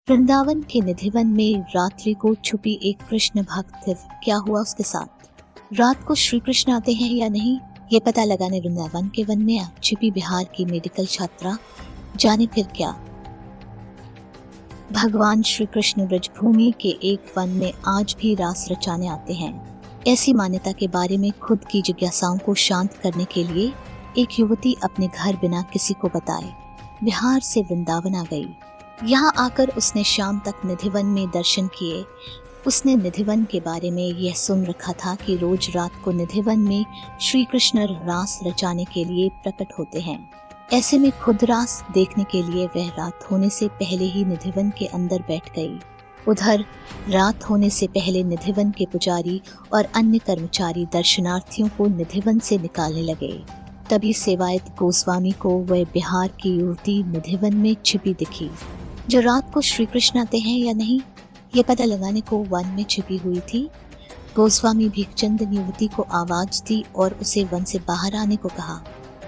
वृंदावन के निधिवन में रात्रि को छुपी एक कृष्ण भक्त। क्या हुआ उसके साथ? रात को श्री कृष्ण आते हैं या नहीं, ये पता लगाने वृंदावन के वन में छिपी बिहार की मेडिकल छात्रा। जाने फिर क्या। भगवान श्री कृष्ण ब्रजभूमि के एक वन में आज भी रास रचाने आते हैं। ऐसी मान्यता के बारे में खुद की जिज्ञासाओं को शांत करने के लिए एक युवती अपने घर बिना किसी को बताए बिहार से वृंदावन आ गई। यहाँ आकर उसने शाम तक निधिवन में दर्शन किए। उसने निधिवन के बारे में यह सुन रखा था कि रोज रात को निधिवन में श्री कृष्ण रास रचाने के लिए प्रकट होते हैं। ऐसे में खुद रास देखने के लिए वह रात होने से पहले ही निधिवन के अंदर बैठ गई। उधर रात होने से पहले निधिवन के पुजारी और अन्य कर्मचारी दर्शनार्थियों को निधिवन से निकालने लगे। तभी सेवायत गोस्वामी को वह बिहार की युवती निधिवन में छिपी दिखी, जो रात को श्री कृष्ण आते हैं या नहीं, ये पता लगाने को वन में छिपी हुई थी। गोस्वामी भीखचंद ने युवती को आवाज दी और उसे वन से बाहर आने को कहा,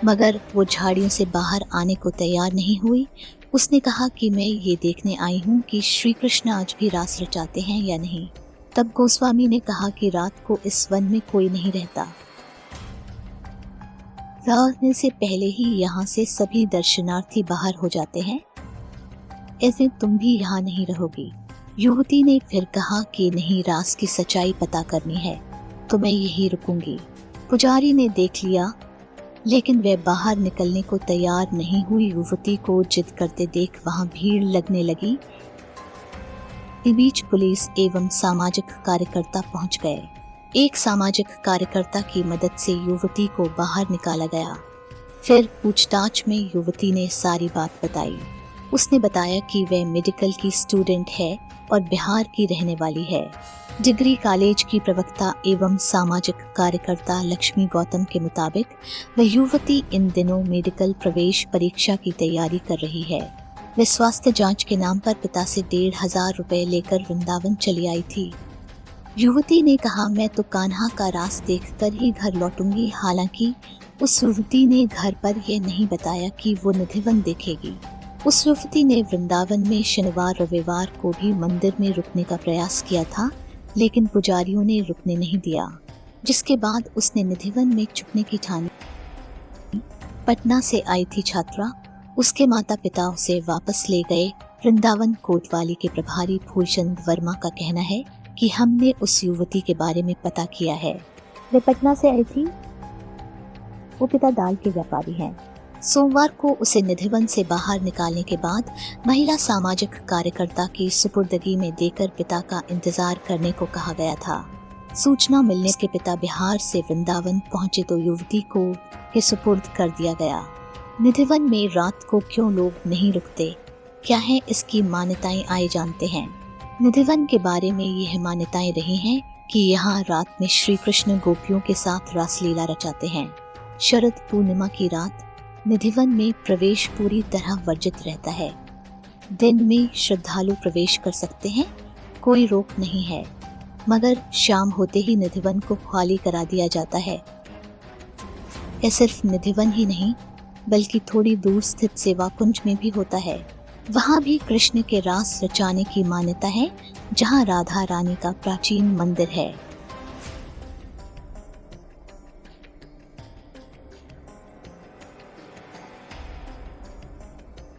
मगर वो झाड़ियों से बाहर आने को तैयार नहीं हुई। उसने कहा कि मैं ये देखने आई हूँ कि श्री कृष्ण आज भी रास रचाते हैं या नहीं। तब गोस्वामी ने कहा कि रात को इस वन में कोई नहीं रहता। रात से पहले ही यहाँ से सभी दर्शनार्थी बाहर हो जाते हैं। ऐसे तुम भी यहाँ नहीं रहोगी। युवती ने फिर कहा कि नहीं, रास की सच्चाई पता करनी है तो मैं यहीं रुकूंगी। पुजारी ने देख लिया, लेकिन वह बाहर निकलने को तैयार नहीं हुई। युवती को जिद करते देख वहां भीड़ लगने लगी। इस बीच पुलिस एवं सामाजिक कार्यकर्ता पहुंच गए। एक सामाजिक कार्यकर्ता की मदद से युवती को बाहर निकाला गया। फिर पूछताछ में युवती ने सारी बात बताई। उसने बताया कि वह मेडिकल की स्टूडेंट है और बिहार की रहने वाली है। डिग्री कॉलेज की प्रवक्ता एवं सामाजिक कार्यकर्ता लक्ष्मी गौतम के मुताबिक वह युवती इन दिनों मेडिकल प्रवेश परीक्षा की तैयारी कर रही है। वह स्वास्थ्य जांच के नाम पर पिता से 1,500 रुपए लेकर वृंदावन चली आई थी। युवती ने कहा, मैं तो कान्हा का रास देखकर ही घर लौटूंगी। हालांकि उस युवती ने घर पर यह नहीं बताया कि वो निधिवन देखेगी। उस युवती ने वृंदावन में शनिवार रविवार को भी मंदिर में रुकने का प्रयास किया था, लेकिन पुजारियों ने रुकने नहीं दिया, जिसके बाद उसने निधिवन में छुपने की ठानी। पटना से आई थी छात्रा। उसके माता पिता उसे वापस ले गए। वृंदावन कोतवाली के प्रभारी फूलचंद वर्मा का कहना है कि हमने उस युवती के बारे में पता किया है। वे पटना से आई थी। वो पिता दाल के व्यापारी हैं। सोमवार को उसे निधिवन से बाहर निकालने के बाद महिला सामाजिक कार्यकर्ता की सुपुर्दगी में देकर पिता का इंतजार करने को कहा गया था। सूचना मिलने के पिता बिहार से वृंदावन पहुंचे तो युवती को के सुपुर्द कर दिया गया। निधिवन में रात को क्यों लोग नहीं रुकते, क्या है इसकी मान्यताएं आए जानते हैं। निधिवन के बारे में यह मान्यताएं रही हैं कि यहाँ रात में श्री कृष्ण गोपियों के साथ रासलीला रचाते हैं। शरद पूर्णिमा की रात निधिवन में प्रवेश पूरी तरह वर्जित रहता है। दिन में श्रद्धालु प्रवेश कर सकते हैं, कोई रोक नहीं है, मगर शाम होते ही निधिवन को खाली करा दिया जाता है। यह सिर्फ निधिवन ही नहीं, बल्कि थोड़ी दूर स्थित सेवा कुंज में भी होता है। वहाँ भी कृष्ण के रास रचाने की मान्यता है, जहाँ राधा रानी का प्राचीन मंदिर है।